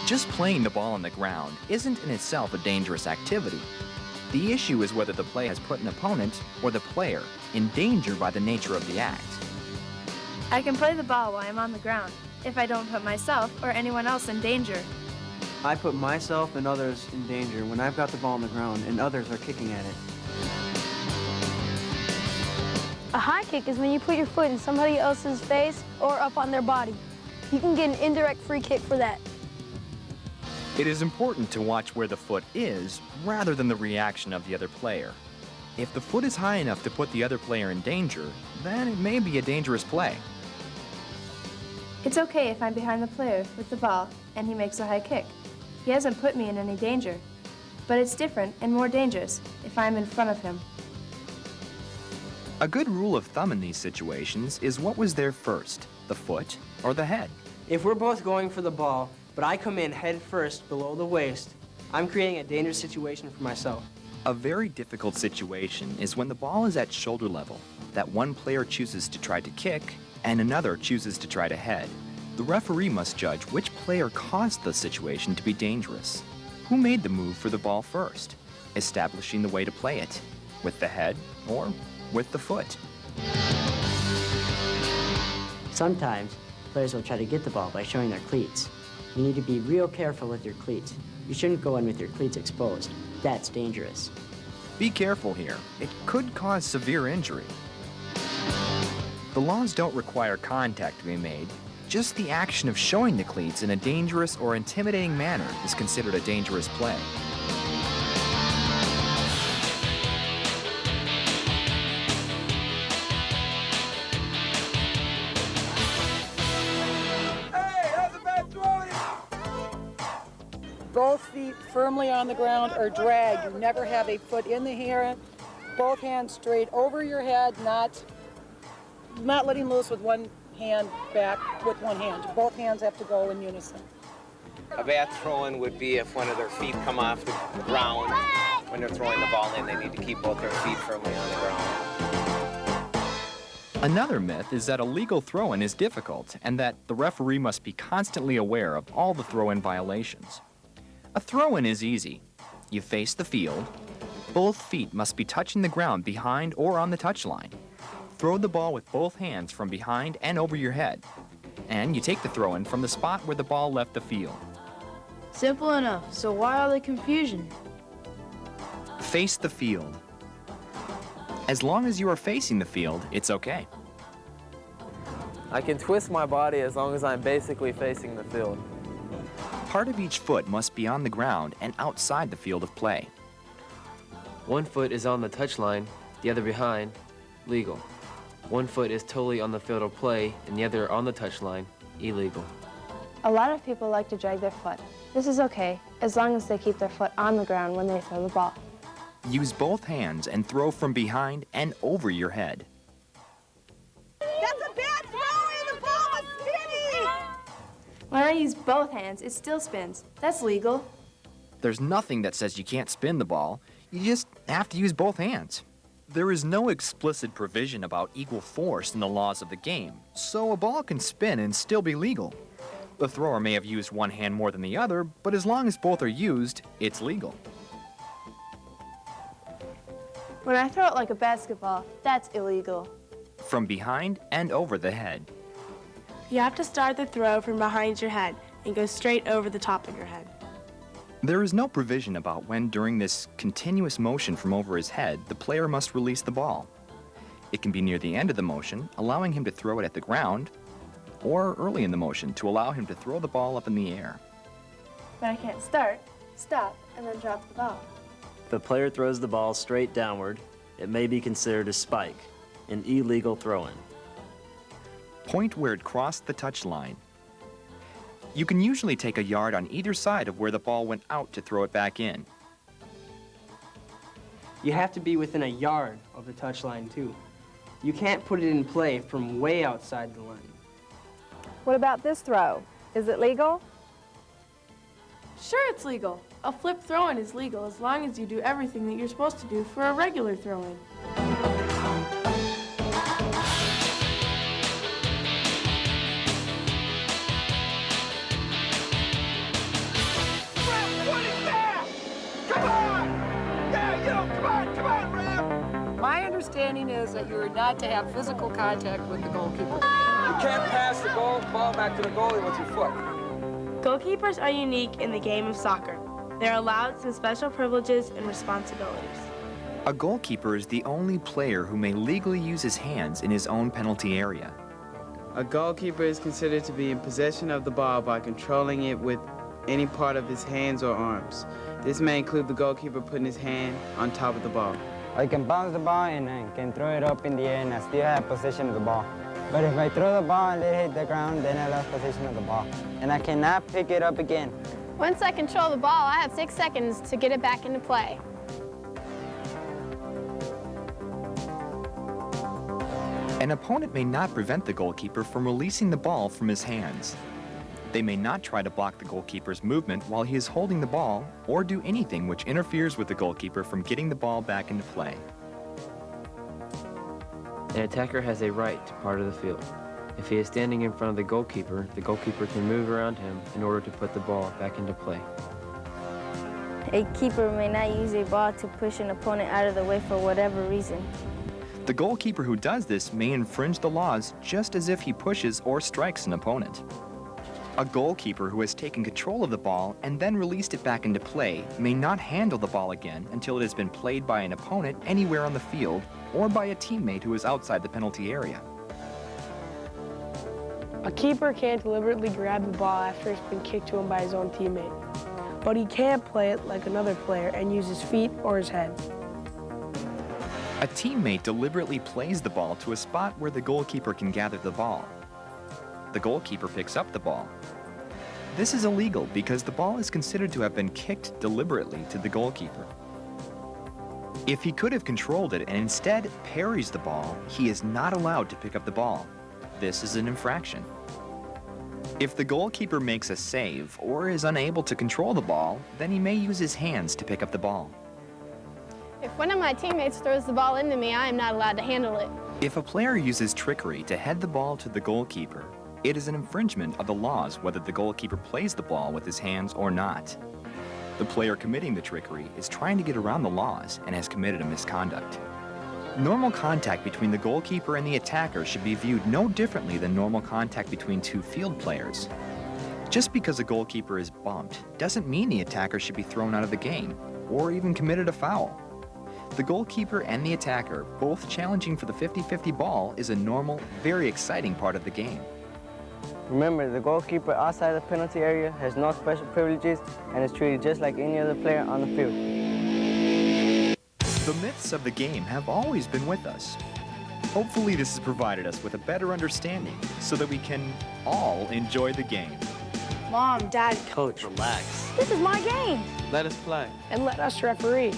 Just playing the ball on the ground isn't in itself a dangerous activity. The issue is whether the play has put an opponent or the player in danger by the nature of the act. I can play the ball while I'm on the ground, if I don't put myself or anyone else in danger. I put myself and others in danger when I've got the ball on the ground and others are kicking at it. A high kick is when you put your foot in somebody else's face or up on their body. You can get an indirect free kick for that. It is important to watch where the foot is rather than the reaction of the other player. If the foot is high enough to put the other player in danger, then it may be a dangerous play. It's okay if I'm behind the player with the ball and he makes a high kick. He hasn't put me in any danger. But it's different and more dangerous if I'm in front of him. A good rule of thumb in these situations is what was there first, the foot or the head? If we're both going for the ball, but I come in head first below the waist, I'm creating a dangerous situation for myself. A very difficult situation is when the ball is at shoulder level, that one player chooses to try to kick and another chooses to try to head. The referee must judge which player caused the situation to be dangerous. Who made the move for the ball first, establishing the way to play it, with the head or with the foot? Sometimes, players will try to get the ball by showing their cleats. You need to be real careful with your cleats. You shouldn't go in with your cleats exposed. That's dangerous. Be careful here. It could cause severe injury. The laws don't require contact to be made. Just the action of showing the cleats in a dangerous or intimidating manner is considered a dangerous play. Both feet firmly on the ground or drag. You never have a foot in the air. Both hands straight over your head, not letting loose with one hand back with one hand. Both hands have to go in unison. A bad throw-in would be if one of their feet come off the ground. When they're throwing the ball in, they need to keep both their feet firmly on the ground. Another myth is that a legal throw-in is difficult and that the referee must be constantly aware of all the throw-in violations. A throw-in is easy. You face the field. Both feet must be touching the ground behind or on the touchline. Throw the ball with both hands from behind and over your head. And you take the throw-in from the spot where the ball left the field. Simple enough, so why all the confusion? Face the field. As long as you are facing the field, it's okay. I can twist my body as long as I'm basically facing the field. Part of each foot must be on the ground and outside the field of play. One foot is on the touchline, the other behind, legal. One foot is totally on the field of play and the other on the touchline, illegal. A lot of people like to drag their foot. This is okay, as long as they keep their foot on the ground when they throw the ball. Use both hands and throw from behind and over your head. That's a bad throw and the ball was spinning! When I use both hands, it still spins. That's legal. There's nothing that says you can't spin the ball. You just have to use both hands. There is no explicit provision about equal force in the laws of the game, so a ball can spin and still be legal. The thrower may have used one hand more than the other, but as long as both are used, it's legal. When I throw it like a basketball, that's illegal. From behind and over the head. You have to start the throw from behind your head and go straight over the top of your head. There is no provision about when, during this continuous motion from over his head, the player must release the ball. It can be near the end of the motion, allowing him to throw it at the ground, or early in the motion to allow him to throw the ball up in the air. But I can't start, stop, and then drop the ball. If a player throws the ball straight downward, it may be considered a spike, an illegal throw-in. Point where it crossed the touch line. You can usually take a yard on either side of where the ball went out to throw it back in. You have to be within a yard of the touchline, too. You can't put it in play from way outside the line. What about this throw? Is it legal? Sure, it's legal. A flip throw-in is legal as long as you do everything that you're supposed to do for a regular throw-in. understanding is that you are not to have physical contact with the goalkeeper. You can't pass the ball back to the goalie with your foot. Goalkeepers are unique in the game of soccer. They're allowed some special privileges and responsibilities. A goalkeeper is the only player who may legally use his hands in his own penalty area. A goalkeeper is considered to be in possession of the ball by controlling it with any part of his hands or arms. This may include the goalkeeper putting his hand on top of the ball. I can bounce the ball and I can throw it up in the air and I still have possession of the ball. But if I throw the ball and let it hit the ground, then I lost possession of the ball. And I cannot pick it up again. Once I control the ball, I have 6 seconds to get it back into play. An opponent may not prevent the goalkeeper from releasing the ball from his hands. They may not try to block the goalkeeper's movement while he is holding the ball, or do anything which interferes with the goalkeeper from getting the ball back into play. An attacker has a right to part of the field. If he is standing in front of the goalkeeper can move around him in order to put the ball back into play. A keeper may not use a ball to push an opponent out of the way for whatever reason. The goalkeeper who does this may infringe the laws just as if he pushes or strikes an opponent. A goalkeeper who has taken control of the ball and then released it back into play may not handle the ball again until it has been played by an opponent anywhere on the field or by a teammate who is outside the penalty area. A keeper can't deliberately grab the ball after it's been kicked to him by his own teammate, but he can play it like another player and use his feet or his head. A teammate deliberately plays the ball to a spot where the goalkeeper can gather the ball. The goalkeeper picks up the ball. This is illegal because the ball is considered to have been kicked deliberately to the goalkeeper. If he could have controlled it and instead parries the ball, he is not allowed to pick up the ball. This is an infraction. If the goalkeeper makes a save or is unable to control the ball, then he may use his hands to pick up the ball. If one of my teammates throws the ball into me, I am not allowed to handle it. If a player uses trickery to head the ball to the goalkeeper, it is an infringement of the laws whether the goalkeeper plays the ball with his hands or not. The player committing the trickery is trying to get around the laws and has committed a misconduct. Normal contact between the goalkeeper and the attacker should be viewed no differently than normal contact between two field players. Just because a goalkeeper is bumped doesn't mean the attacker should be thrown out of the game or even committed a foul. The goalkeeper and the attacker both challenging for the 50-50 ball is a normal, very exciting part of the game. Remember, the goalkeeper outside the penalty area has no special privileges and is treated just like any other player on the field. The myths of the game have always been with us. Hopefully this has provided us with a better understanding so that we can all enjoy the game. Mom, Dad, Coach, relax. This is my game. Let us play. and let us referee.